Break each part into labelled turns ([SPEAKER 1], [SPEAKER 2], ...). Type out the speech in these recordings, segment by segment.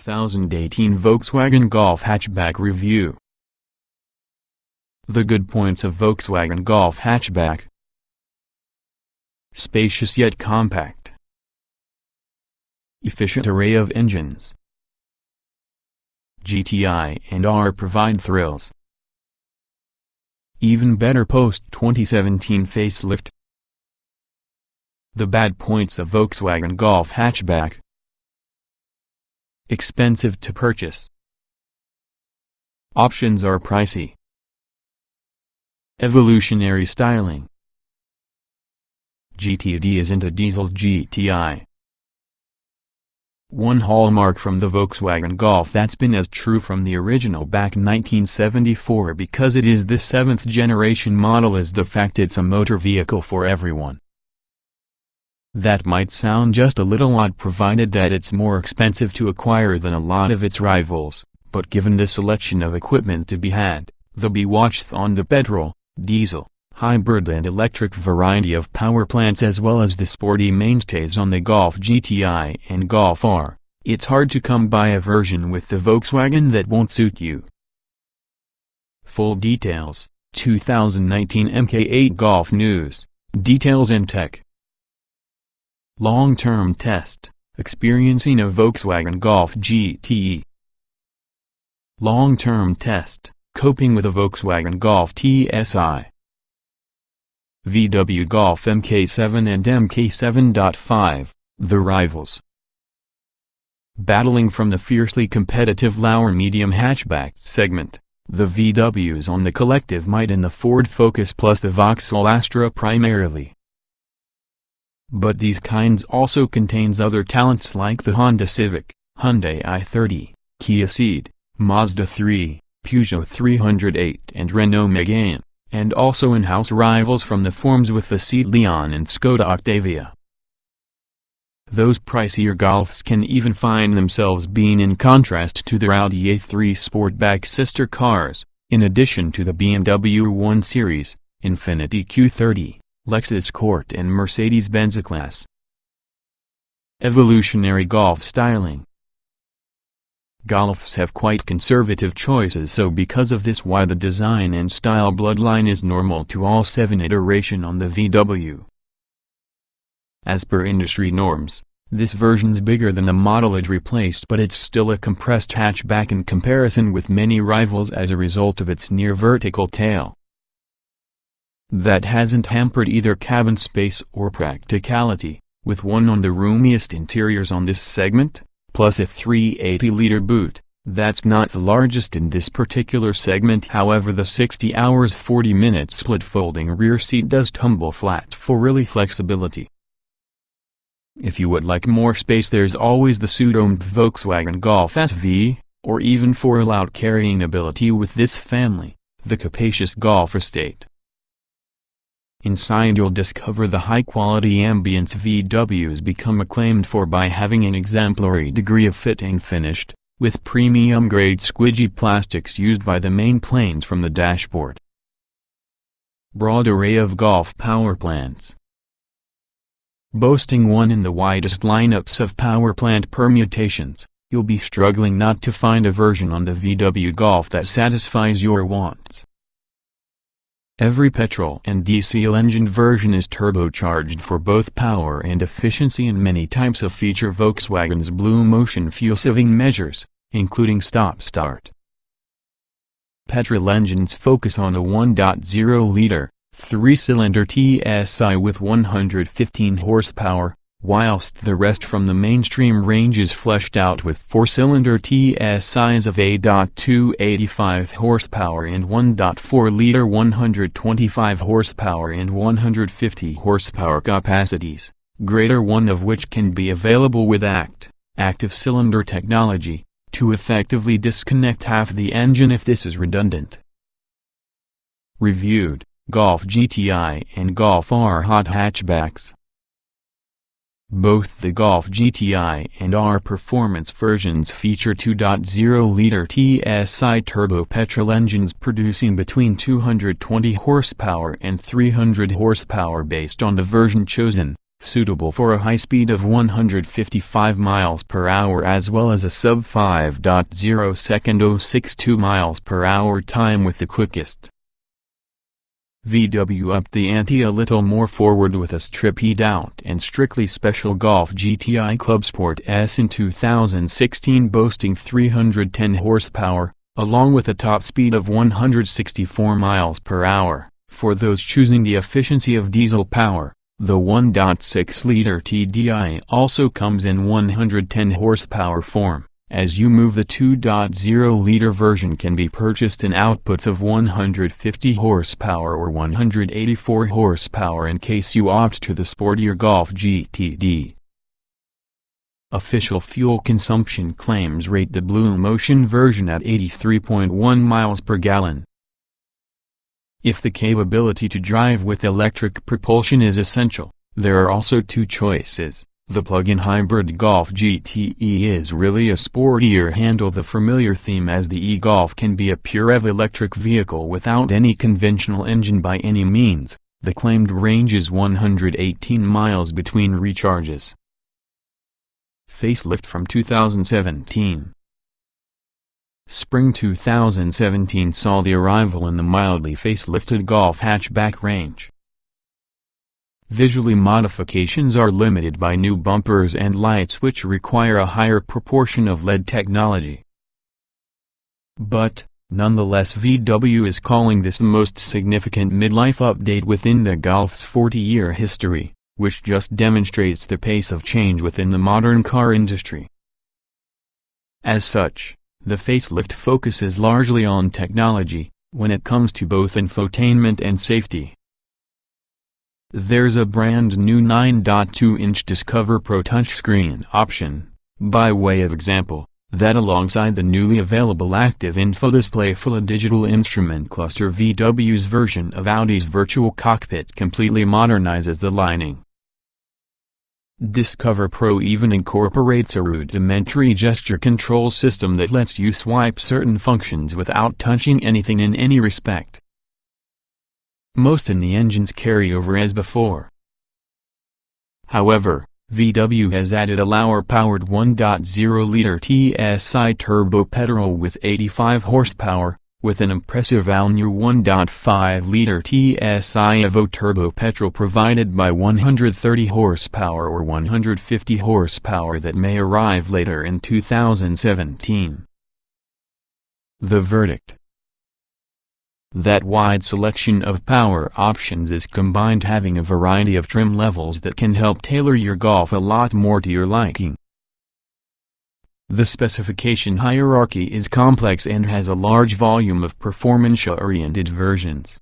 [SPEAKER 1] 2018 Volkswagen Golf Hatchback Review. The good points of Volkswagen Golf Hatchback: spacious yet compact, efficient array of engines. GTI and R provide thrills. Even better post-2017 facelift. The bad points of Volkswagen Golf Hatchback: expensive to purchase. Options are pricey. Evolutionary styling. GTD isn't a diesel GTI. One hallmark from the Volkswagen Golf that's been as true from the original back in 1974 because it is the 7th generation model is the fact it's a motor vehicle for everyone. That might sound just a little odd provided that it's more expensive to acquire than a lot of its rivals, but given the selection of equipment to be had, the be watched on the petrol, diesel, hybrid and electric variety of power plants as well as the sporty mainstays on the Golf GTI and Golf R, it's hard to come by a version with the Volkswagen that won't suit you. Full details, 2019 MK8 Golf News, details and tech. Long-term test, experiencing a Volkswagen Golf GTE. Long-term test, coping with a Volkswagen Golf TSI. VW Golf MK7 and MK7.5, the rivals. Battling from the fiercely competitive lower medium hatchback segment, the VWs on the collective might in the Ford Focus plus the Vauxhall Astra primarily. But these kinds also contains other talents like the Honda Civic, Hyundai i30, Kia Ceed, Mazda 3, Peugeot 308 and Renault Megane, and also in-house rivals from the forms with the León and Škoda Octavia. Those pricier Golfs can even find themselves being in contrast to their Audi A3 Sportback sister cars, in addition to the BMW 1 Series, Infiniti Q30, Lexus Court and Mercedes-Benz A-Class. Evolutionary Golf styling. Golfs have quite conservative choices, so because of this why the design and style bloodline is normal to all 7 iteration on the VW. As per industry norms, this version's bigger than the model it replaced, but it's still a compressed hatchback in comparison with many rivals as a result of its near vertical tail. That hasn't hampered either cabin space or practicality, with one on the roomiest interiors on this segment, plus a 380-liter boot. That's not the largest in this particular segment, however the 60 hours 40 minutes split folding rear seat does tumble flat for really flexibility. If you would like more space, there's always the pseudo-domed Volkswagen Golf SV, or even for allowed carrying ability with this family, the capacious Golf Estate. Inside you'll discover the high-quality ambience VWs become acclaimed for by having an exemplary degree of fitting finished, with premium-grade squidgy plastics used by the main planes from the dashboard. Broad array of Golf power plants. Boasting one in the widest lineups of power plant permutations, you'll be struggling not to find a version on the VW Golf that satisfies your wants. Every petrol and diesel engine version is turbocharged for both power and efficiency, and many types of feature Volkswagen's Blue Motion fuel-saving measures, including stop-start. Petrol engines focus on a 1.0-liter, 3-cylinder TSI with 115 horsepower, whilst the rest from the mainstream range is fleshed out with 4-cylinder TSIs of A.285 horsepower and 1.4-liter 125 horsepower and 150 horsepower capacities, greater one of which can be available with active cylinder technology, to effectively disconnect half the engine if this is redundant. Reviewed, Golf GTI and Golf R hot hatchbacks. Both the Golf GTI and R performance versions feature 2.0-liter TSI turbo petrol engines producing between 220 horsepower and 300 horsepower based on the version chosen, suitable for a high speed of 155 miles per hour as well as a sub 5.0 second 062 miles per hour time with the quickest. VW upped the ante a little more forward with a stripped out and strictly special Golf GTI Clubsport S in 2016 boasting 310 horsepower, along with a top speed of 164 miles per hour. For those choosing the efficiency of diesel power, the 1.6-liter TDI also comes in 110 horsepower form, as you move the 2.0-liter version can be purchased in outputs of 150 horsepower or 184 horsepower in case you opt to the sportier Golf GTD. Official fuel consumption claims rate the Blue Motion version at 83.1 miles per gallon. If the capability to drive with electric propulsion is essential, there are also two choices. The plug-in hybrid Golf GTE is really a sportier handle, the familiar theme, as the e-Golf can be a pure EV electric vehicle without any conventional engine by any means. The claimed range is 118 miles between recharges. Facelift from 2017. Spring 2017 saw the arrival in the mildly facelifted Golf hatchback range. Visually, modifications are limited by new bumpers and lights which require a higher proportion of LED technology. But, nonetheless, VW is calling this the most significant midlife update within the Golf's 40-year history, which just demonstrates the pace of change within the modern car industry. As such, the facelift focuses largely on technology, when it comes to both infotainment and safety. There's a brand new 9.2-inch Discover Pro touchscreen option, by way of example, that alongside the newly available active info display full digital instrument cluster, VW's version of Audi's virtual cockpit completely modernizes the lining. Discover Pro even incorporates a rudimentary gesture control system that lets you swipe certain functions without touching anything in any respect. Most in the engines carry over as before. However, VW has added a lower-powered 1.0-liter TSI turbo petrol with 85 horsepower, with an impressive all-new 1.5-liter TSI Evo turbo petrol provided by 130 horsepower or 150 horsepower that may arrive later in 2017. The verdict: that wide selection of power options is combined having a variety of trim levels that can help tailor your Golf a lot more to your liking. The specification hierarchy is complex and has a large volume of performance-oriented versions.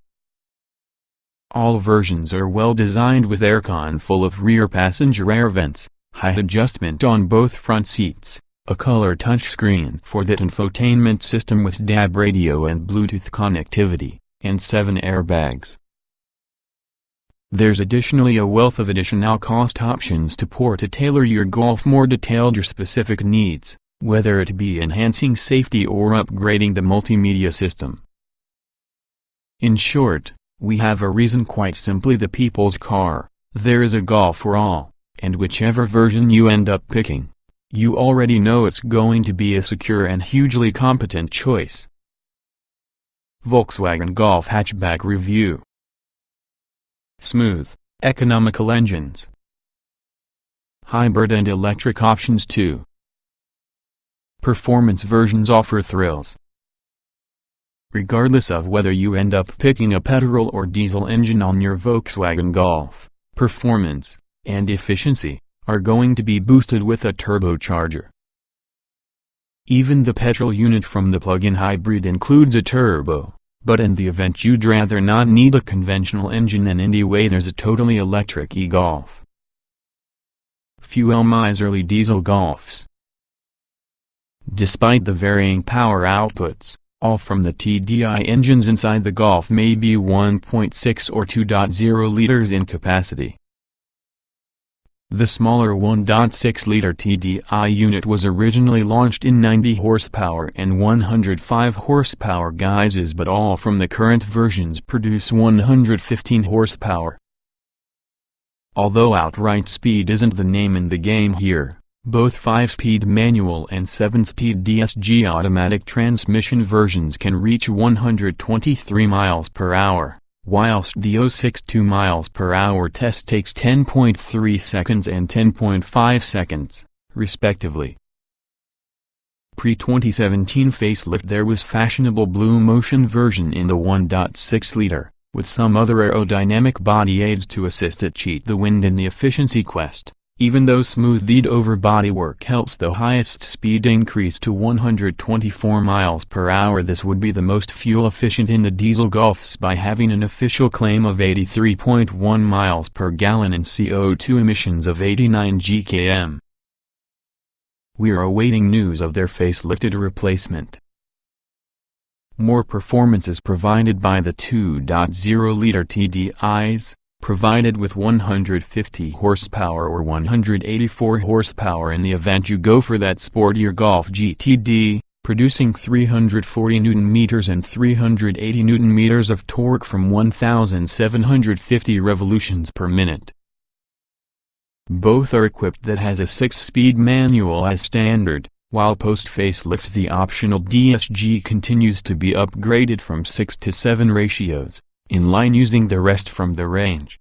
[SPEAKER 1] All versions are well designed with aircon full of rear passenger air vents, height adjustment on both front seats, a color touchscreen for that infotainment system with DAB radio and Bluetooth connectivity, and 7 airbags. There's additionally a wealth of additional cost options to tailor your Golf more detailed your specific needs, whether it be enhancing safety or upgrading the multimedia system. In short, we have a reason, quite simply the people's car. There is a Golf for all, and whichever version you end up picking, you already know it's going to be a secure and hugely competent choice. Volkswagen Golf Hatchback Review. Smooth, economical engines. Hybrid and electric options too. Performance versions offer thrills. Regardless of whether you end up picking a petrol or diesel engine on your Volkswagen Golf, performance and efficiency are going to be boosted with a turbocharger. Even the petrol unit from the plug-in hybrid includes a turbo. But in the event you'd rather not need a conventional engine in any way, there's a totally electric e-Golf. Fuel miserly diesel Golfs. Despite the varying power outputs, all from the TDI engines inside the Golf may be 1.6 or 2.0 liters in capacity. The smaller 1.6-liter TDI unit was originally launched in 90 horsepower and 105 horsepower guises, but all from the current versions produce 115 horsepower. Although outright speed isn't the name in the game here, both 5-speed manual and 7-speed DSG automatic transmission versions can reach 123 miles per hour, whilst the 062 miles per hour test takes 10.3 seconds and 10.5 seconds, respectively. Pre-2017 facelift there was fashionable Blue Motion version in the 1.6-liter, with some other aerodynamic body aids to assist it cheat the wind in the efficiency quest. Even though smoothed-over bodywork helps the highest speed increase to 124 miles per hour, this would be the most fuel efficient in the diesel Golfs by having an official claim of 83.1 miles per gallon and CO2 emissions of 89 gkm. We're awaiting news of their facelifted replacement. More performance is provided by the 2.0-liter TDIs, provided with 150 horsepower or 184 horsepower in the event you go for that sportier Golf GTD, producing 340 Nm and 380 Nm of torque from 1,750 revolutions per minute. Both are equipped that has a 6-speed manual as standard, while post-facelift the optional DSG continues to be upgraded from 6 to 7 ratios, in line using the rest from the range.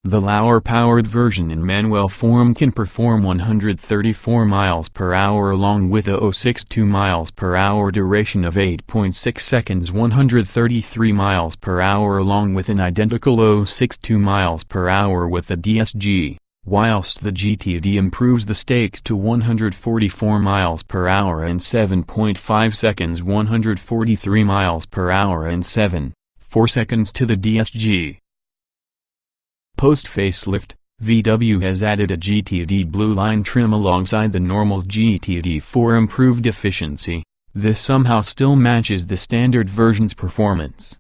[SPEAKER 1] The lower-powered version in manual form can perform 134 miles per hour along with a 062 miles per hour duration of 8.6 seconds, 133 miles per hour along with an identical 062 miles per hour with the DSG, whilst the GTD improves the stakes to 144 miles per hour and 7.5 seconds, 143 miles per hour and 7.4 seconds to the DSG. Post-facelift, VW has added a GTD Blue Line trim alongside the normal GTD for improved efficiency. This somehow still matches the standard version's performance.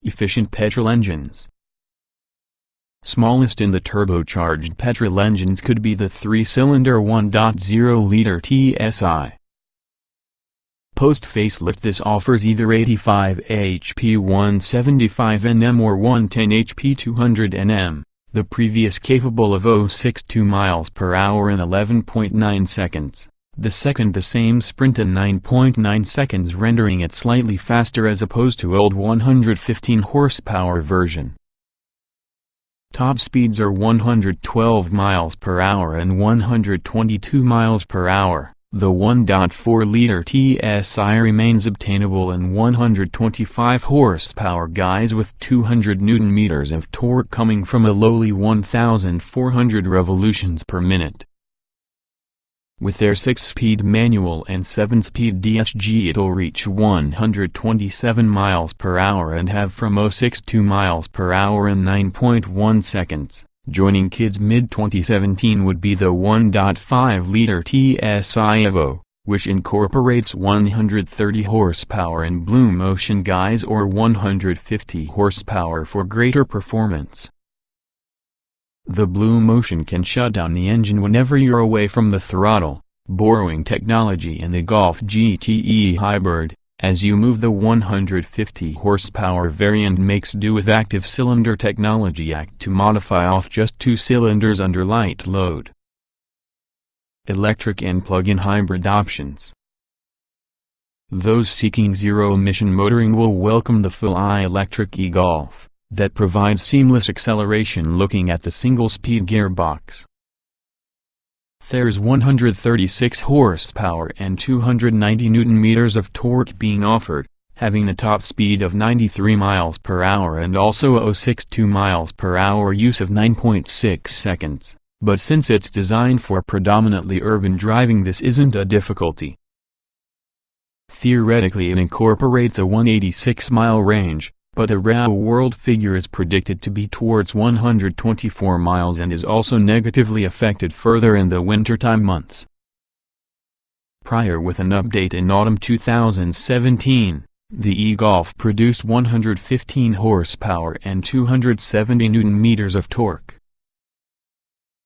[SPEAKER 1] Efficient petrol engines. Smallest in the turbocharged petrol engines could be the 3-cylinder 1.0-liter TSI. Post-facelift this offers either 85 HP 175 Nm or 110 HP 200 Nm, the previous capable of 062 miles per hour and 11.9 seconds, the second the same sprint in 9.9 seconds, rendering it slightly faster as opposed to old 115 horsepower version. Top speeds are 112 miles per hour and 122 miles per hour. The 1.4-liter TSI remains obtainable in 125 horsepower guise with 200 Nm of torque coming from a lowly 1,400 revolutions per minute. With their 6-speed manual and 7-speed DSG it'll reach 127 miles per hour and have from 062 miles per hour in 9.1 seconds. Joining kids mid-2017 would be the 1.5-liter TSI Evo, which incorporates 130 horsepower in Blue Motion guise or 150 horsepower for greater performance. The Blue Motion can shut down the engine whenever you're away from the throttle, borrowing technology in the Golf GTE hybrid. As you move, the 150 horsepower variant makes do with active cylinder technology to modify off just 2 cylinders under light load. Electric and plug-in hybrid options. Those seeking zero-emission motoring will welcome the full-eye electric e-Golf, that provides seamless acceleration looking at the single-speed gearbox. There's 136 horsepower and 290 Nm of torque being offered, having a top speed of 93 miles per hour and also a 062 miles per hour use of 9.6 seconds, but since it's designed for predominantly urban driving this isn't a difficulty. Theoretically it incorporates a 186-mile range, but the real-world figure is predicted to be towards 124 miles and is also negatively affected further in the wintertime months. Prior with an update in autumn 2017, the e-Golf produced 115 horsepower and 270 Nm of torque.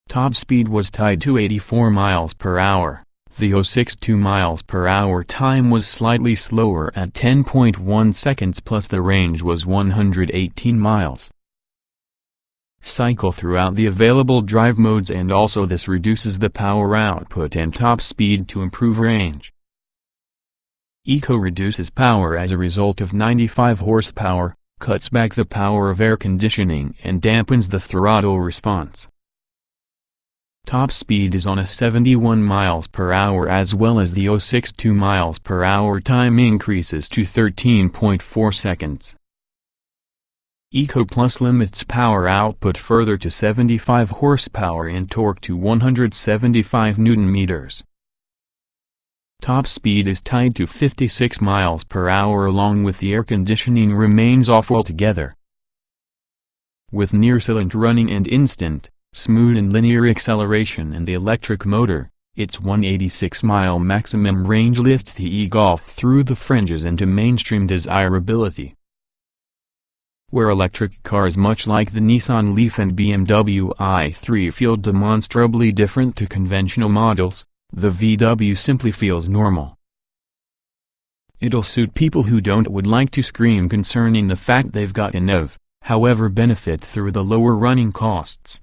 [SPEAKER 1] Top speed was tied to 84 miles per hour. The 062 miles per hour time was slightly slower at 10.1 seconds plus the range was 118 miles. cycle throughout the available drive modes, and also this reduces the power output and top speed to improve range. Eco reduces power as a result of 95 horsepower, cuts back the power of air conditioning and dampens the throttle response. Top speed is on a 71 miles per hour, as well as the 0.62 miles per hour time increases to 13.4 seconds. Eco Plus limits power output further to 75 horsepower and torque to 175 Nm. Top speed is tied to 56 miles per hour, along with the air conditioning remains off altogether. With near silent running and instant, smooth and linear acceleration in the electric motor, its 186-mile maximum range lifts the e-Golf through the fringes into mainstream desirability. Where electric cars much like the Nissan Leaf and BMW i3 feel demonstrably different to conventional models, the VW simply feels normal. It'll suit people who would like to scream concerning the fact they've got enough, however, benefit through the lower running costs.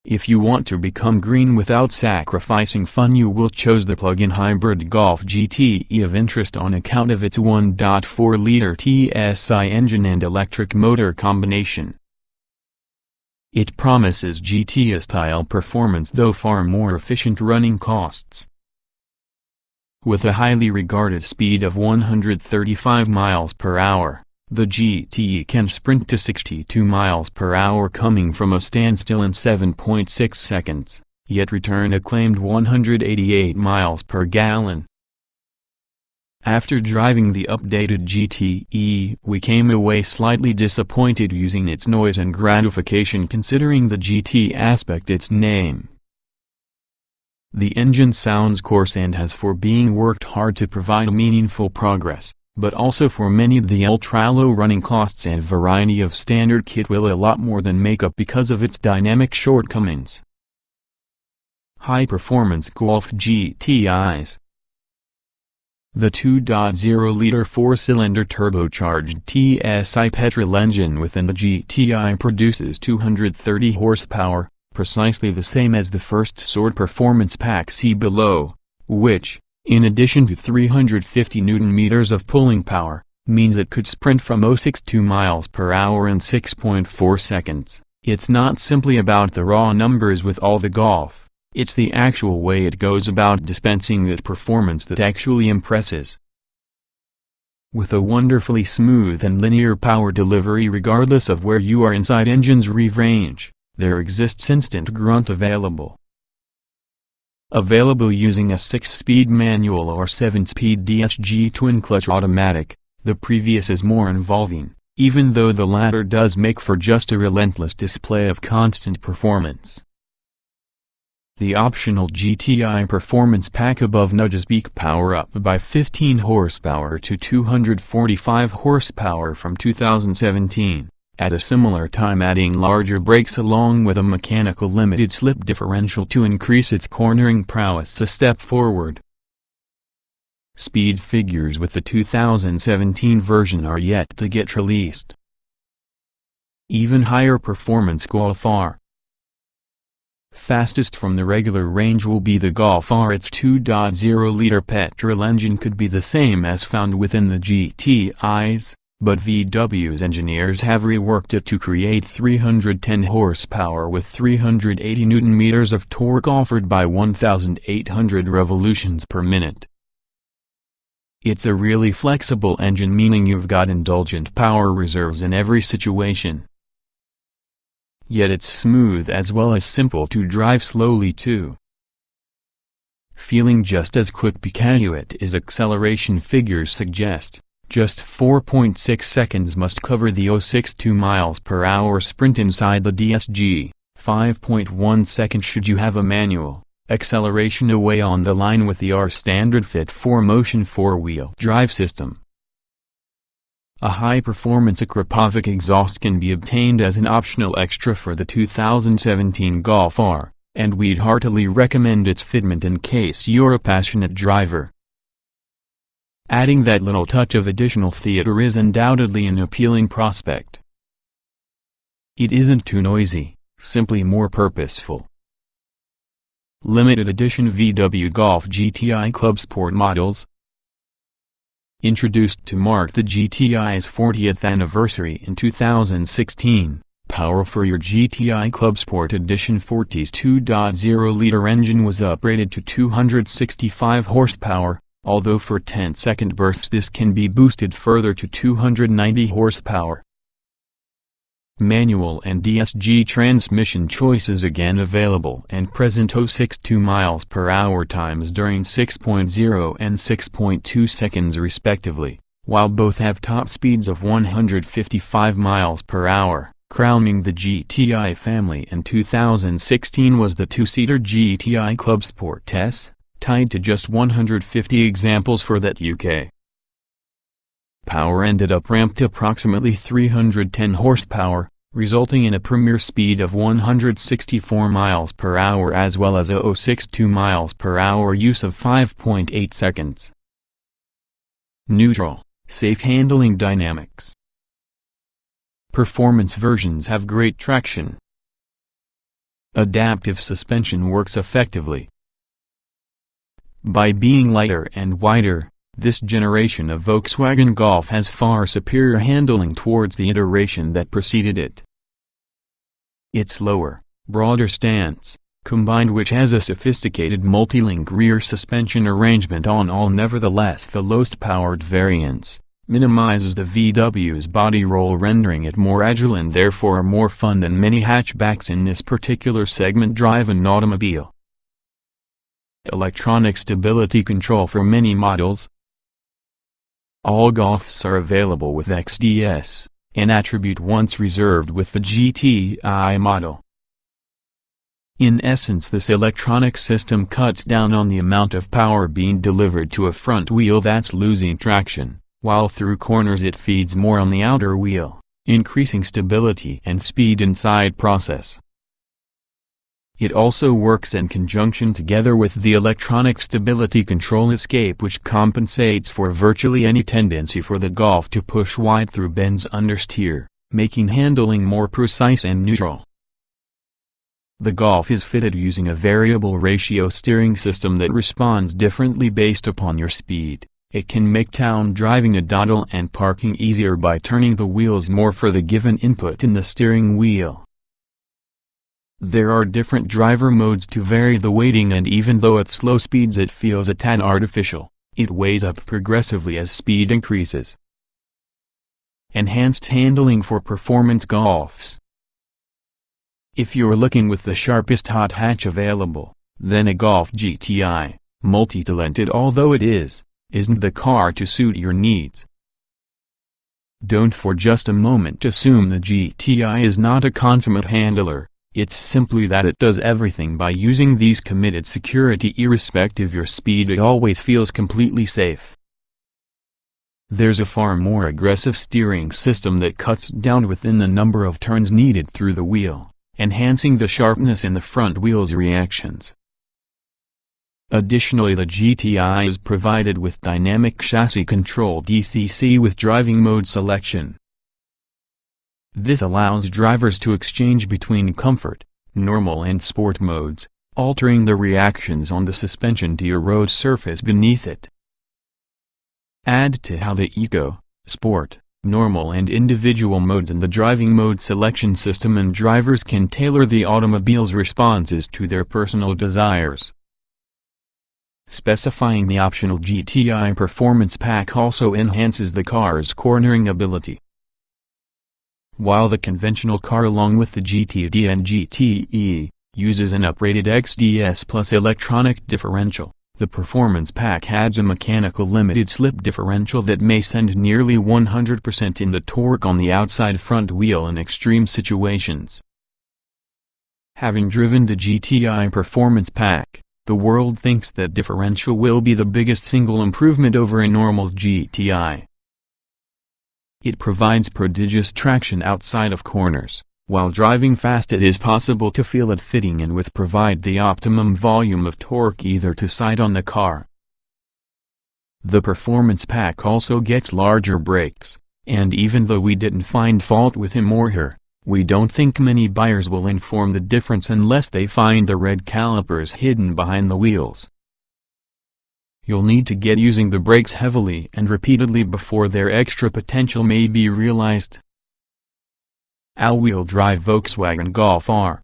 [SPEAKER 1] If you want to become green without sacrificing fun, you will choose the plug-in hybrid Golf GTE of interest on account of its 1.4-liter TSI engine and electric motor combination. It promises GTI-style performance, though far more efficient running costs. With a highly regarded speed of 135 miles per hour, the GTE can sprint to 62 miles per hour coming from a standstill in 7.6 seconds, yet return a claimed 188 miles per gallon. After driving the updated GTE, we came away slightly disappointed using its noise and gratification considering the GT aspect its name. The engine sounds coarse and has for being worked hard to provide meaningful progress, but also for many the ultra-low running costs and variety of standard kit will a lot more than make up because of its dynamic shortcomings. High-performance Golf GTIs. The 2.0-liter four-cylinder turbocharged TSI petrol engine within the GTI produces 230 horsepower, precisely the same as the first sort performance pack see below, which, in addition to 350 Nm of pulling power, means it could sprint from 0.62 miles per hour in 6.4 seconds. It's not simply about the raw numbers with all the Golf, it's the actual way it goes about dispensing that performance that actually impresses. With a wonderfully smooth and linear power delivery regardless of where you are inside engine's rev range, there exists instant grunt available. Available using a 6-speed manual or 7-speed DSG twin-clutch automatic, the previous is more involving, even though the latter does make for just a relentless display of constant performance. The optional GTI Performance Pack above nudges peak power up by 15 horsepower to 245 horsepower from 2017. At a similar time adding larger brakes along with a mechanical limited slip differential to increase its cornering prowess a step forward. Speed figures with the 2017 version are yet to get released. Even higher performance Golf R. Fastest from the regular range will be the Golf R. Its 2.0-liter petrol engine could be the same as found within the GTIs, but VW's engineers have reworked it to create 310 horsepower with 380 Nm of torque offered by 1,800 revolutions per minute. It's a really flexible engine, meaning you've got indulgent power reserves in every situation. Yet it's smooth as well as simple to drive slowly too. Feeling just as quick because its acceleration figures suggest. Just 4.6 seconds must cover the 0.62 miles per hour sprint inside the DSG, 5.1 seconds should you have a manual, acceleration away on the line with the R standard Fit 4Motion 4-wheel drive system. A high-performance Akrapovic exhaust can be obtained as an optional extra for the 2017 Golf R, and we'd heartily recommend its fitment in case you're a passionate driver. Adding that little touch of additional theater is undoubtedly an appealing prospect. It isn't too noisy, simply more purposeful. Limited edition VW Golf GTI Clubsport models. Introduced to mark the GTI's 40th anniversary in 2016, power for your GTI Clubsport Edition 40's 2.0-liter engine was upgraded to 265 horsepower, although for 10-second bursts this can be boosted further to 290 horsepower. Manual and DSG transmission choices again available and present. 0.62 miles per hour times during 6.0 and 6.2 seconds respectively, while both have top speeds of 155 miles per hour. Crowning the GTI family in 2016 was the two-seater GTI Clubsport S, tied to just 150 examples for that UK. Power ended up ramped approximately 310 horsepower, resulting in a premier speed of 164 miles per hour as well as a 0.62 miles per hour use of 5.8 seconds. Neutral, safe handling dynamics. Performance versions have great traction. Adaptive suspension works effectively. By being lighter and wider, this generation of Volkswagen Golf has far superior handling towards the iteration that preceded it. Its lower, broader stance, combined which has a sophisticated multi-link rear suspension arrangement on all nevertheless the lowest-powered variants, minimizes the VW's body roll, rendering it more agile and therefore more fun than many hatchbacks in this particular segment drive an automobile. Electronic stability control for many models. All Golfs are available with XDS, an attribute once reserved with the GTI model. In essence, this electronic system cuts down on the amount of power being delivered to a front wheel that's losing traction, while through corners it feeds more on the outer wheel, increasing stability and speed inside process. It also works in conjunction together with the electronic stability control escape, which compensates for virtually any tendency for the Golf to push wide through bends understeer, making handling more precise and neutral. The Golf is fitted using a variable ratio steering system that responds differently based upon your speed. It can make town driving a dawdle and parking easier by turning the wheels more for the given input in the steering wheel. There are different driver modes to vary the weighting, and even though at slow speeds it feels a tad artificial, it weighs up progressively as speed increases. Enhanced handling for performance Golfs. If you're looking with the sharpest hot hatch available, then a Golf GTI, multi-talented although it is, isn't the car to suit your needs. Don't for just a moment assume the GTI is not a consummate handler. It's simply that it does everything by using these committed security. Irrespective your speed, it always feels completely safe. There's a far more aggressive steering system that cuts down within the number of turns needed through the wheel, enhancing the sharpness in the front wheel's reactions. Additionally, the GTI is provided with dynamic chassis control (DCC) with driving mode selection. This allows drivers to exchange between comfort, normal and sport modes, altering the reactions on the suspension to your road surface beneath it. Add to how the Eco, Sport, Normal and individual modes in the driving mode selection system, and drivers can tailor the automobile's responses to their personal desires. Specifying the optional GTI Performance Pack also enhances the car's cornering ability. While the conventional car along with the GTD and GTE uses an upgraded XDS plus electronic differential, the Performance Pack adds a mechanical limited slip differential that may send nearly 100% in the torque on the outside front wheel in extreme situations. Having driven the GTI Performance Pack, the world thinks that differential will be the biggest single improvement over a normal GTI. It provides prodigious traction outside of corners. While driving fast, it is possible to feel it fitting in with provide the optimum volume of torque either to side on the car. The Performance Pack also gets larger brakes, and even though we didn't find fault with him or her, We don't think many buyers will inform the difference unless they find the red calipers hidden behind the wheels. You'll need to get using the brakes heavily and repeatedly before their extra potential may be realized. All-wheel drive Volkswagen Golf R.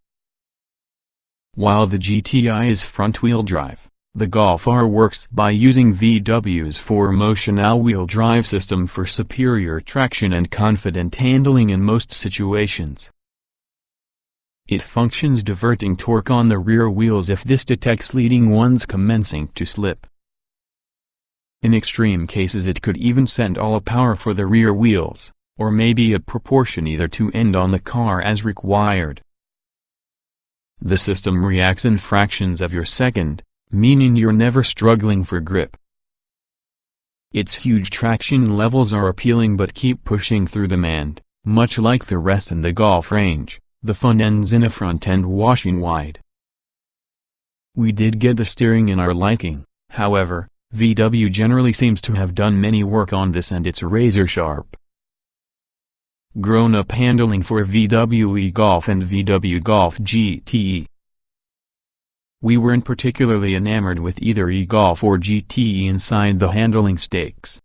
[SPEAKER 1] While the GTI is front-wheel drive, the Golf R works by using VW's 4-motion all-wheel drive system for superior traction and confident handling in most situations. It functions diverting torque on the rear wheels if this detects leading ones commencing to slip. In extreme cases it could even send all power for the rear wheels, or maybe a proportion either to end on the car as required. The system reacts in fractions of a second, meaning you're never struggling for grip. Its huge traction levels are appealing but keep pushing through demand. Much like the rest in the Golf range, the fun ends in a front end washing wide. We did get the steering in our liking, however, VW generally seems to have done many work on this and it's razor sharp. Grown-up handling for VW e-Golf and VW Golf GTE. We weren't particularly enamored with either e-Golf or GTE inside the handling stakes.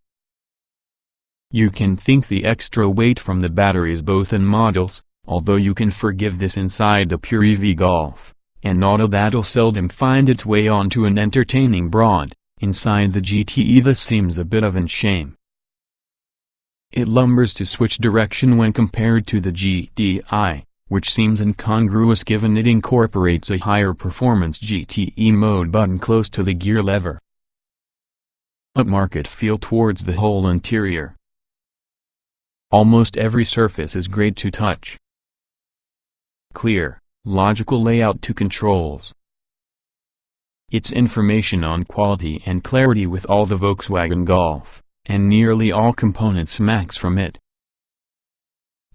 [SPEAKER 1] You can thank the extra weight from the batteries both in models, although you can forgive this inside the pure EV Golf, an auto that'll seldom find its way onto an entertaining broad. Inside the GTE this seems a bit of a shame. It lumbers to switch direction when compared to the GTI, which seems incongruous given it incorporates a higher performance GTE mode button close to the gear lever. Upmarket feel towards the whole interior. Almost every surface is great to touch. Clear, logical layout to controls. It's information on quality and clarity with all the Volkswagen Golf, and nearly all components smacks from it.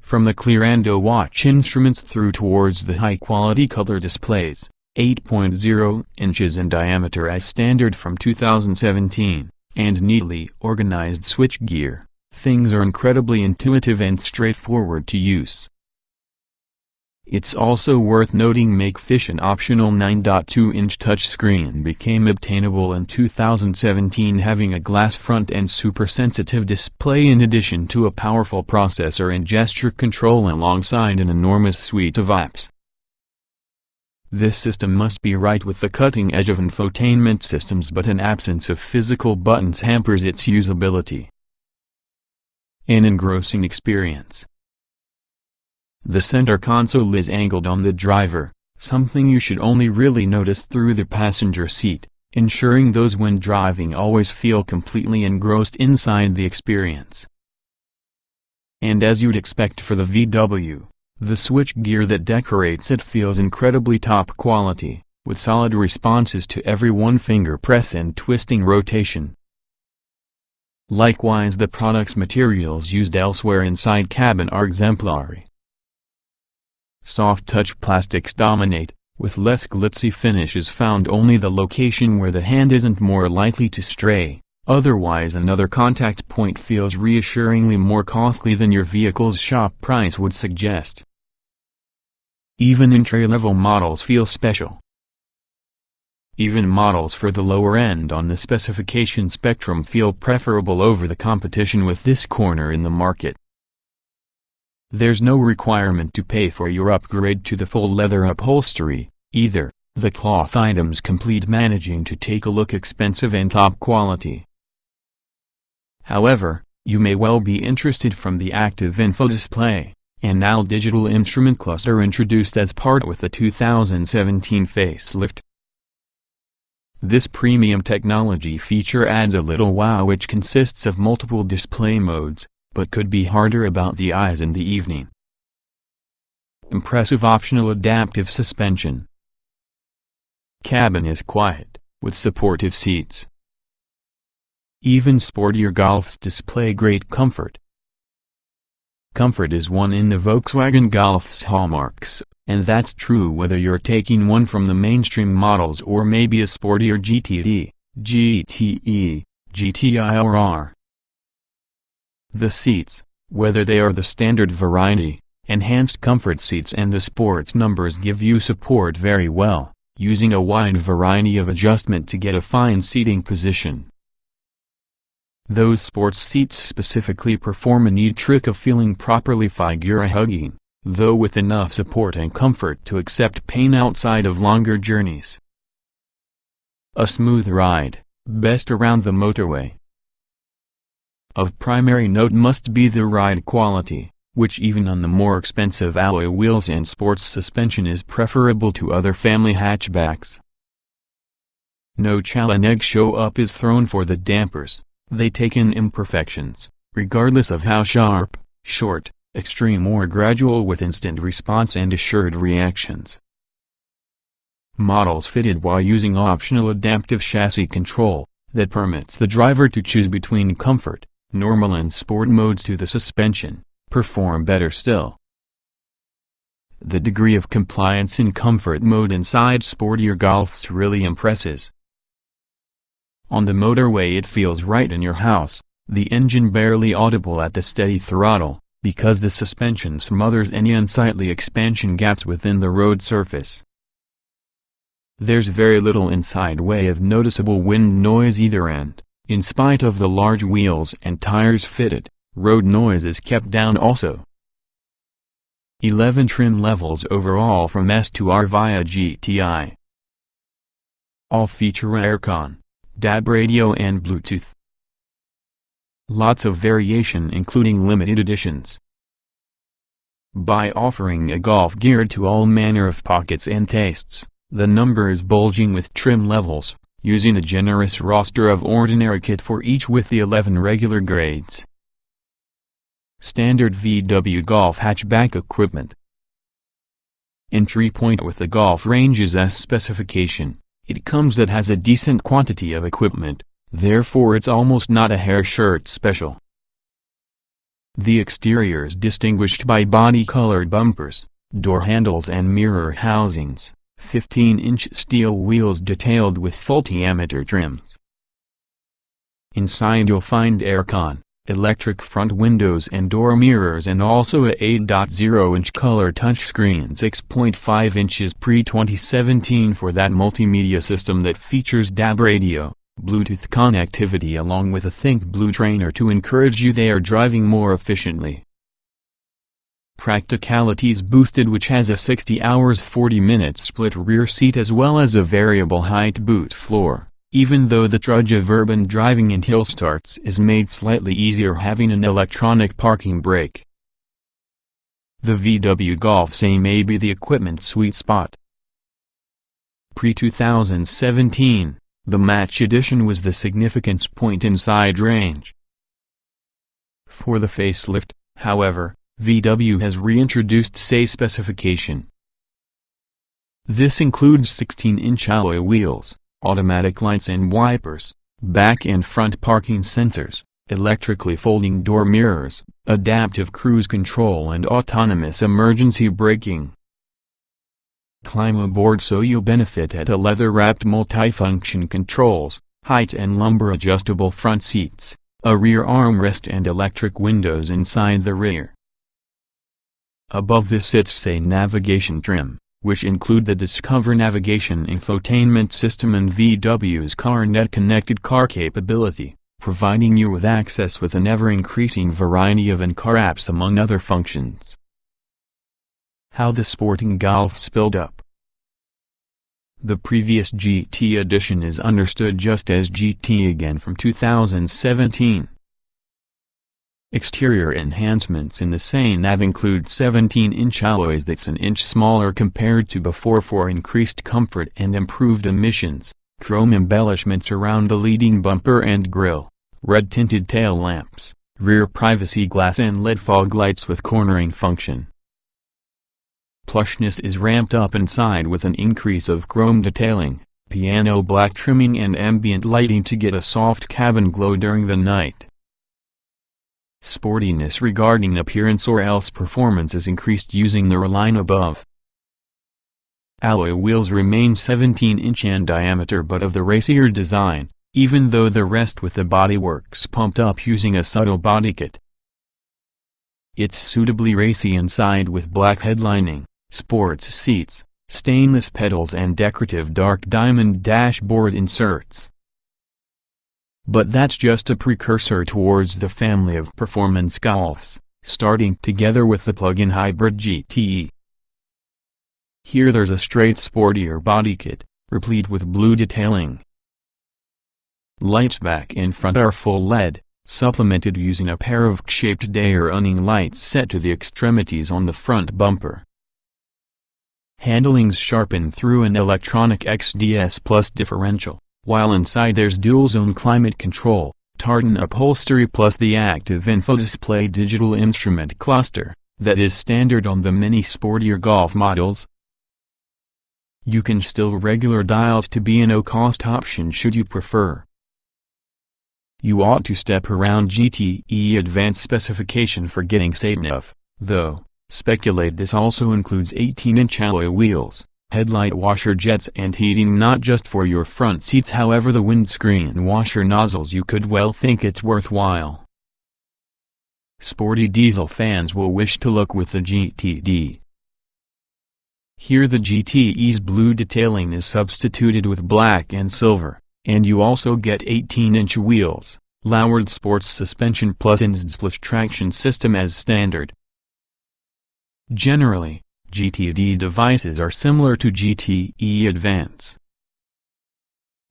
[SPEAKER 1] From the clear watch instruments through towards the high-quality color displays, 8.0 inches in diameter as standard from 2017, and neatly organized switchgear, things are incredibly intuitive and straightforward to use. It's also worth noting MakeFish an optional 9.2-inch touchscreen became obtainable in 2017 having a glass front and super-sensitive display in addition to a powerful processor and gesture control alongside an enormous suite of apps. This system must be right with the cutting edge of infotainment systems but an absence of physical buttons hampers its usability. An engrossing experience. The center console is angled on the driver, something you should only really notice through the passenger seat, ensuring those when driving always feel completely engrossed inside the experience. And as you'd expect for the VW, the switchgear that decorates it feels incredibly top quality, with solid responses to every one-finger press and twisting rotation. Likewise the product's materials used elsewhere inside cabin are exemplary. Soft-touch plastics dominate, with less glitzy finishes found only the location where the hand isn't more likely to stray, otherwise another contact point feels reassuringly more costly than your vehicle's shop price would suggest. Even entry-level models feel special. Even models for the lower end on the specification spectrum feel preferable over the competition with this corner in the market. There's no requirement to pay for your upgrade to the full leather upholstery, either, the cloth items complete managing to take a look expensive and top quality. However, you may well be interested from the active info display, and now digital instrument cluster introduced as part with the 2017 facelift. This premium technology feature adds a little wow which consists of multiple display modes, but could be harder about the eyes in the evening. Impressive optional adaptive suspension. Cabin is quiet, with supportive seats. Even sportier Golfs display great comfort. Comfort is one in the Volkswagen Golf's hallmarks, and that's true whether you're taking one from the mainstream models or maybe a sportier GTD, GTE, GTI or R. The seats, whether they are the standard variety, Enhanced comfort seats and the sports numbers give you support very well, using a wide variety of adjustment to get a fine seating position. Those sports seats specifically perform a neat trick of feeling properly figure-hugging, though with enough support and comfort to accept pain outside of longer journeys. A smooth ride, best around the motorway. Of primary note must be the ride quality, which even on the more expensive alloy wheels and sports suspension is preferable to other family hatchbacks. No challenge show up is thrown for the dampers. They take in imperfections, regardless of how sharp, short, extreme or gradual, with instant response and assured reactions. Models fitted while using optional adaptive chassis control, that permits the driver to choose between comfort, normal and sport modes to the suspension, perform better still. The degree of compliance in comfort mode inside sportier Golfs really impresses. On the motorway it feels right in your house, the engine barely audible at the steady throttle, because the suspension smothers any unsightly expansion gaps within the road surface. There's very little inside way of noticeable wind noise either, and, in spite of the large wheels and tires fitted, road noise is kept down also. 11 trim levels overall from S to R via GTI. All feature aircon, DAB radio and Bluetooth. Lots of variation including limited editions. By offering a Golf geared to all manner of pockets and tastes, the number is bulging with trim levels, using a generous roster of ordinary kit for each with the 11 regular grades. Standard VW Golf hatchback equipment. Entry point with the Golf range's S specification. It comes that has a decent quantity of equipment, therefore it's almost not a hair shirt special. The exterior is distinguished by body-colored bumpers, door handles and mirror housings, 15-inch steel wheels detailed with full diameter trims. Inside you'll find aircon, electric front windows and door mirrors, and also a 8.0-inch color touchscreen 6.5 inches pre-2017 for that multimedia system that features DAB radio, Bluetooth connectivity along with a Think Blue trainer to encourage you they are driving more efficiently. Practicalities boosted, which has a 60 hours 40 minutes split rear seat as well as a variable height boot floor. Even though the trudge of urban driving and hill starts is made slightly easier having an electronic parking brake. The VW Golf TSI may be the equipment sweet spot. Pre-2017, the Match Edition was the significance point inside range. For the facelift, however, VW has reintroduced TSI specification. This includes 16-inch alloy wheels, automatic lights and wipers, back and front parking sensors, electrically folding door mirrors, adaptive cruise control and autonomous emergency braking. Climb aboard so you'll benefit at a leather-wrapped multifunction controls, height and lumbar adjustable front seats, a rear armrest and electric windows inside the rear. Above this sits TSI navigation trim, which include the Discover navigation infotainment system and VW's CarNet connected car capability, providing you with access with an ever-increasing variety of in-car apps among other functions. How the sporting Golfs build up. The previous GT edition is understood just as GT again from 2017. Exterior enhancements in the TSI nav include 17-inch alloys that's an inch smaller compared to before for increased comfort and improved emissions, chrome embellishments around the leading bumper and grille, red-tinted tail lamps, rear privacy glass and LED fog lights with cornering function. Plushness is ramped up inside with an increase of chrome detailing, piano black trimming and ambient lighting to get a soft cabin glow during the night. Sportiness regarding appearance or else performance is increased using the line above. Alloy wheels remain 17-inch in diameter but of the racier design, even though the rest with the bodywork's pumped up using a subtle body kit. It's suitably racy inside with black headlining, sports seats, stainless pedals and decorative dark diamond dashboard inserts. But that's just a precursor towards the family of performance Golfs, starting together with the plug-in hybrid GTE. Here there's a straight sportier body kit, replete with blue detailing. Lights back in front are full LED, supplemented using a pair of shaped day running lights set to the extremities on the front bumper. Handlings sharpened through an electronic XDS Plus differential, while inside there's dual-zone climate control, tartan upholstery plus the active infodisplay digital instrument cluster, that is standard on the many sportier Golf models. You can still regular dials to be a no-cost option should you prefer. You ought to step around GTE advanced specification for getting safe enough, though. Speculate this also includes 18-inch alloy wheels, headlight washer jets and heating not just for your front seats, however the windscreen washer nozzles you could well think it's worthwhile. Sporty diesel fans will wish to look with the GTD. Here the GTE's blue detailing is substituted with black and silver, and you also get 18-inch wheels, lowered sports suspension plus Haldex Traction system as standard. Generally, GTD devices are similar to GTE Advance.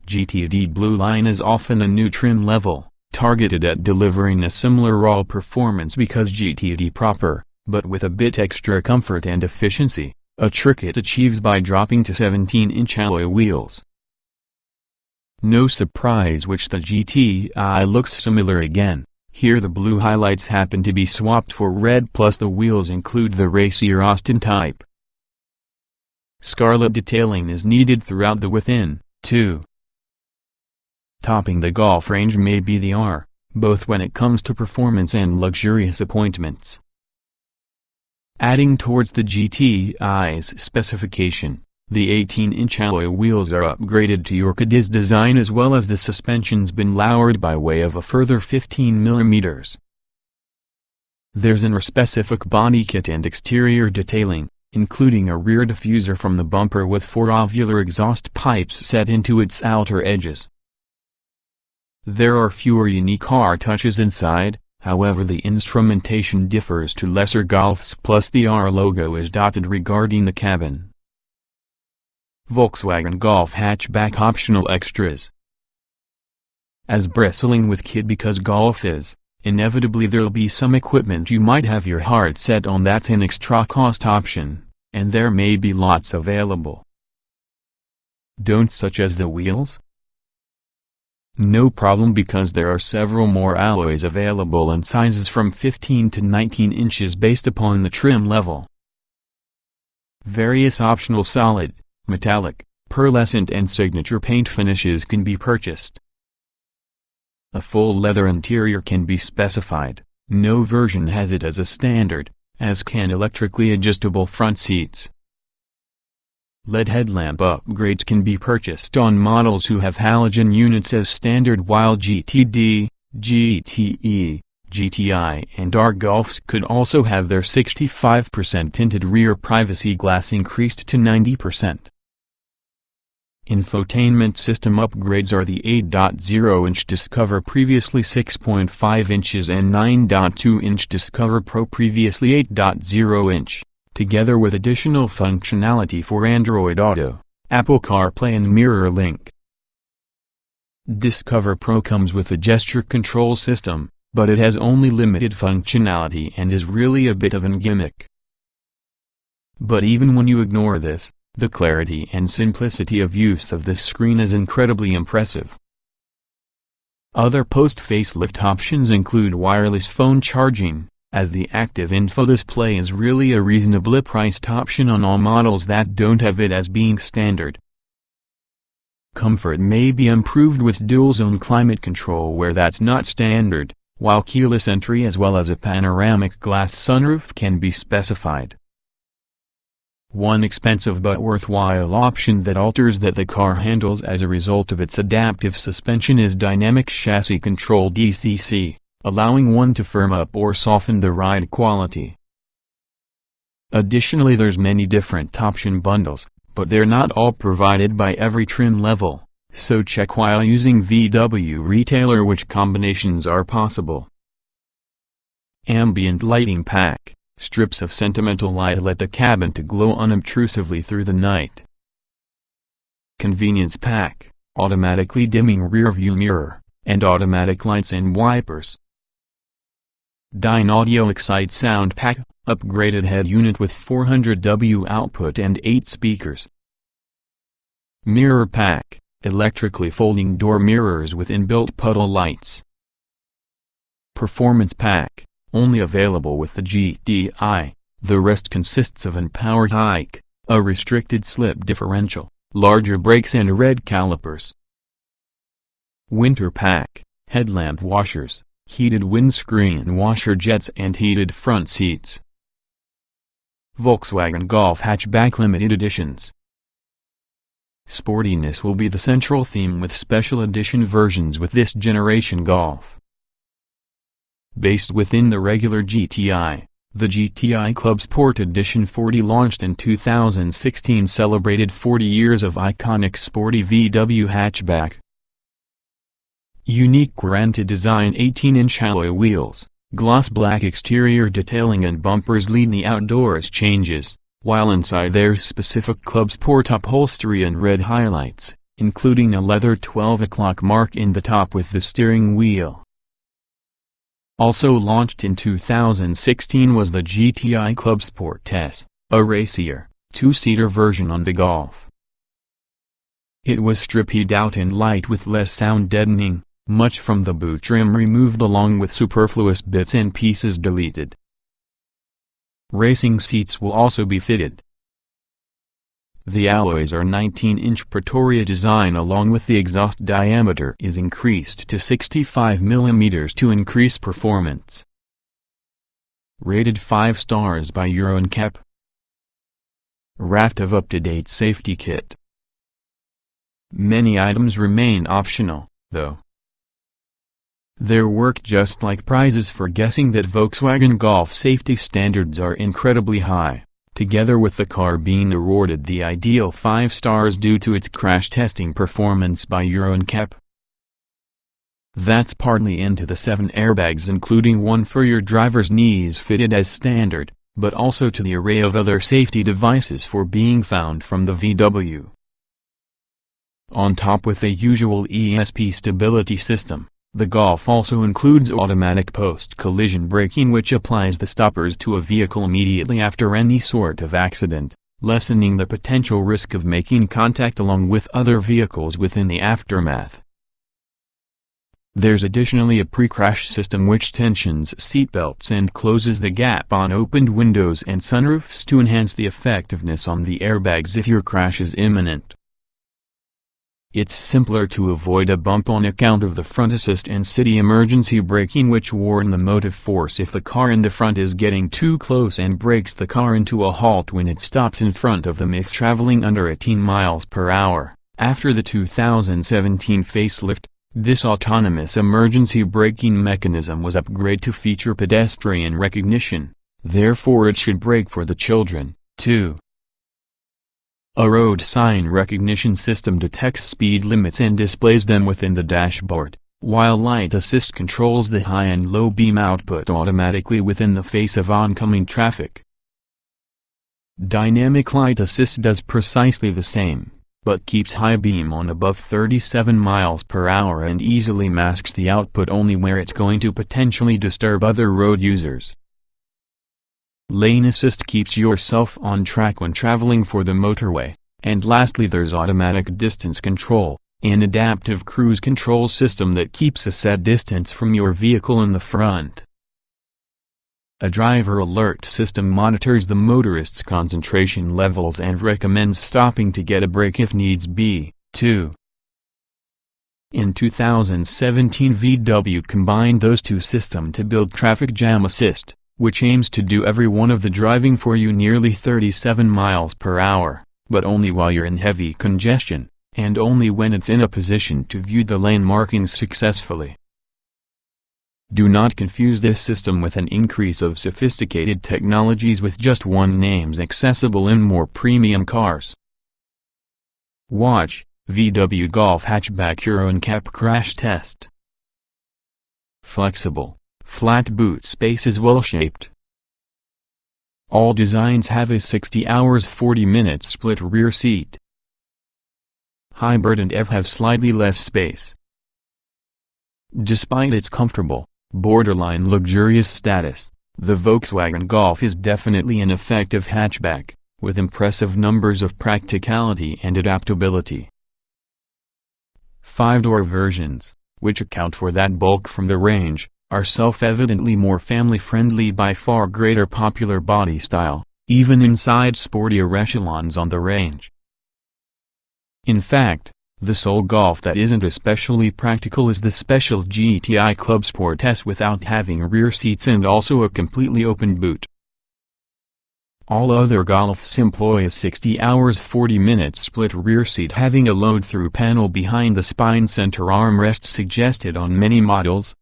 [SPEAKER 1] GTD Blue Line is often a new trim level, targeted at delivering a similar raw performance because GTD proper, but with a bit extra comfort and efficiency, a trick it achieves by dropping to 17-inch alloy wheels. No surprise which the GTI looks similar again. Here the blue highlights happen to be swapped for red plus the wheels include the racier Austin type. Scarlet detailing is needed throughout the within, too. Topping the Golf range may be the R, both when it comes to performance and luxurious appointments. Adding towards the GTI's specification, the 18-inch alloy wheels are upgraded to Yorkadi's design as well as the suspension's been lowered by way of a further 15 mm. There's an R-specific body kit and exterior detailing, including a rear diffuser from the bumper with 4 ovular exhaust pipes set into its outer edges. There are fewer unique car touches inside, however the instrumentation differs to lesser Golfs plus the R logo is dotted regarding the cabin. Volkswagen Golf hatchback optional extras. As bristling with kit because Golf is, inevitably there'll be some equipment you might have your heart set on that's an extra cost option, and there may be lots available. Don't such as the wheels? No problem because there are several more alloys available in sizes from 15 to 19 inches based upon the trim level. Various optional solid, metallic, pearlescent and signature paint finishes can be purchased. A full leather interior can be specified, no version has it as a standard, as can electrically adjustable front seats. LED headlamp upgrades can be purchased on models who have halogen units as standard while GTD, GTE, GTI and R Golfs could also have their 65% tinted rear privacy glass increased to 90%. Infotainment system upgrades are the 8.0-inch Discover previously 6.5 inches and 9.2-inch Discover Pro previously 8.0-inch, together with additional functionality for Android Auto, Apple CarPlay and Mirror Link. Discover Pro comes with a gesture control system, but it has only limited functionality and is really a bit of a gimmick. But even when you ignore this, the clarity and simplicity of use of this screen is incredibly impressive. Other post-facelift options include wireless phone charging, as the active info display is really a reasonably priced option on all models that don't have it as being standard. Comfort may be improved with dual-zone climate control where that's not standard, while keyless entry as well as a panoramic glass sunroof can be specified. One expensive but worthwhile option that alters that the car handles as a result of its adaptive suspension is Dynamic Chassis Control DCC, allowing one to firm up or soften the ride quality. Additionally, there's many different option bundles, but they're not all provided by every trim level, so check while using VW retailer which combinations are possible. Ambient lighting pack. Strips of sentimental light let the cabin to glow unobtrusively through the night. Convenience pack. Automatically dimming rear view mirror, and automatic lights and wipers. Dyne Audio Excite Sound Pack. Upgraded head unit with 400W output and 8 speakers. Mirror pack. Electrically folding door mirrors with inbuilt puddle lights. Performance pack. Only available with the GTI, the rest consists of an powered hike, a restricted slip differential, larger brakes and red calipers. Winter pack. Headlamp washers, heated windscreen washer jets and heated front seats. Volkswagen Golf Hatchback Limited Editions. Sportiness will be the central theme with special edition versions with this generation Golf. Based within the regular GTI, the GTI Clubsport Edition 40 launched in 2016 celebrated 40 years of iconic sporty VW hatchback. Unique Guarantee design 18-inch alloy wheels, gloss black exterior detailing and bumpers lead the outdoors changes, while inside there's specific Clubsport upholstery and red highlights, including a leather 12 o'clock mark in the top with the steering wheel. Also launched in 2016 was the GTI Clubsport S, a racier, two-seater version on the Golf. It was stripped out and light with less sound deadening, much from the boot trim removed along with superfluous bits and pieces deleted. Racing seats will also be fitted. The alloys are 19-inch Pretoria design along with the exhaust diameter is increased to 65 mm to increase performance. Rated 5 stars by Euro NCAP. Raft of up-to-date safety kit. Many items remain optional, though. They're worked just like prizes for guessing that Volkswagen Golf safety standards are incredibly high, together with the car being awarded the ideal 5 stars due to its crash testing performance by Euro NCAP. That's partly into the 7 airbags including one for your driver's knees fitted as standard, but also to the array of other safety devices for being found from the VW. On top with a usual ESP stability system, the Golf also includes automatic post-collision braking which applies the stoppers to a vehicle immediately after any sort of accident, lessening the potential risk of making contact along with other vehicles within the aftermath. There's additionally a pre-crash system which tensions seatbelts and closes the gap on opened windows and sunroofs to enhance the effectiveness on the airbags if your crash is imminent. It's simpler to avoid a bump on account of the front assist and city emergency braking which warn the motive force if the car in the front is getting too close and brakes the car into a halt when it stops in front of them if traveling under 18 miles per hour. After the 2017 facelift, this autonomous emergency braking mechanism was upgraded to feature pedestrian recognition, therefore it should brake for the children, too. A road sign recognition system detects speed limits and displays them within the dashboard, while light assist controls the high and low beam output automatically within the face of oncoming traffic. Dynamic light assist does precisely the same, but keeps high beam on above 37 miles per hour and easily masks the output only where it's going to potentially disturb other road users. Lane assist keeps yourself on track when traveling for the motorway, and lastly there's automatic distance control, an adaptive cruise control system that keeps a set distance from your vehicle in the front. A driver alert system monitors the motorist's concentration levels and recommends stopping to get a break if needs be, too. In 2017 VW combined those two systems to build Traffic Jam Assist, which aims to do every one of the driving for you nearly 37 miles per hour, but only while you're in heavy congestion, and only when it's in a position to view the lane markings successfully. Do not confuse this system with an increase of sophisticated technologies with just one names accessible in more premium cars. Watch, VW Golf Hatchback Euro NCAP Crash Test. Flexible, flat boot space is well shaped. All designs have a 60 hours 40 minutes split rear seat. Hybrid and EV have slightly less space. Despite its comfortable, borderline luxurious status, the Volkswagen Golf is definitely an effective hatchback, with impressive numbers of practicality and adaptability. 5-door versions, which account for that bulk from the range, are self-evidently more family-friendly by far greater popular body style, even inside sportier echelons on the range. In fact, the sole Golf that isn't especially practical is the special GTI Clubsport S without having rear seats and also a completely open boot. All other Golfs employ a 60 hours 40 minutes split rear seat having a load-through panel behind the spine center armrest suggested on many models.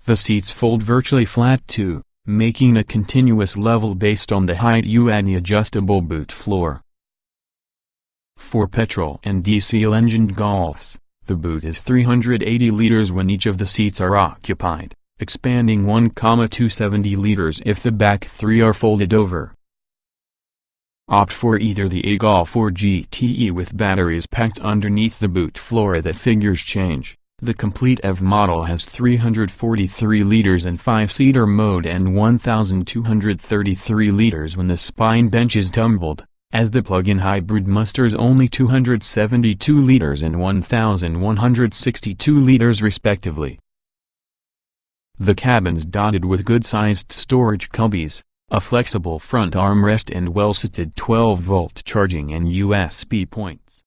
[SPEAKER 1] The seats fold virtually flat too, making a continuous level based on the height you add the adjustable boot floor. For petrol and diesel-engined Golfs, the boot is 380 liters when each of the seats are occupied, expanding 1,270 liters if the back three are folded over. Opt for either the A-Golf or GTE with batteries packed underneath the boot floor. That figures change. The complete EV model has 343 liters in 5-seater mode and 1,233 liters when the spine bench is tumbled, as the plug-in hybrid musters only 272 liters and 1,162 liters respectively. The cabin's dotted with good-sized storage cubbies, a flexible front armrest and well-seated 12-volt charging and USB points.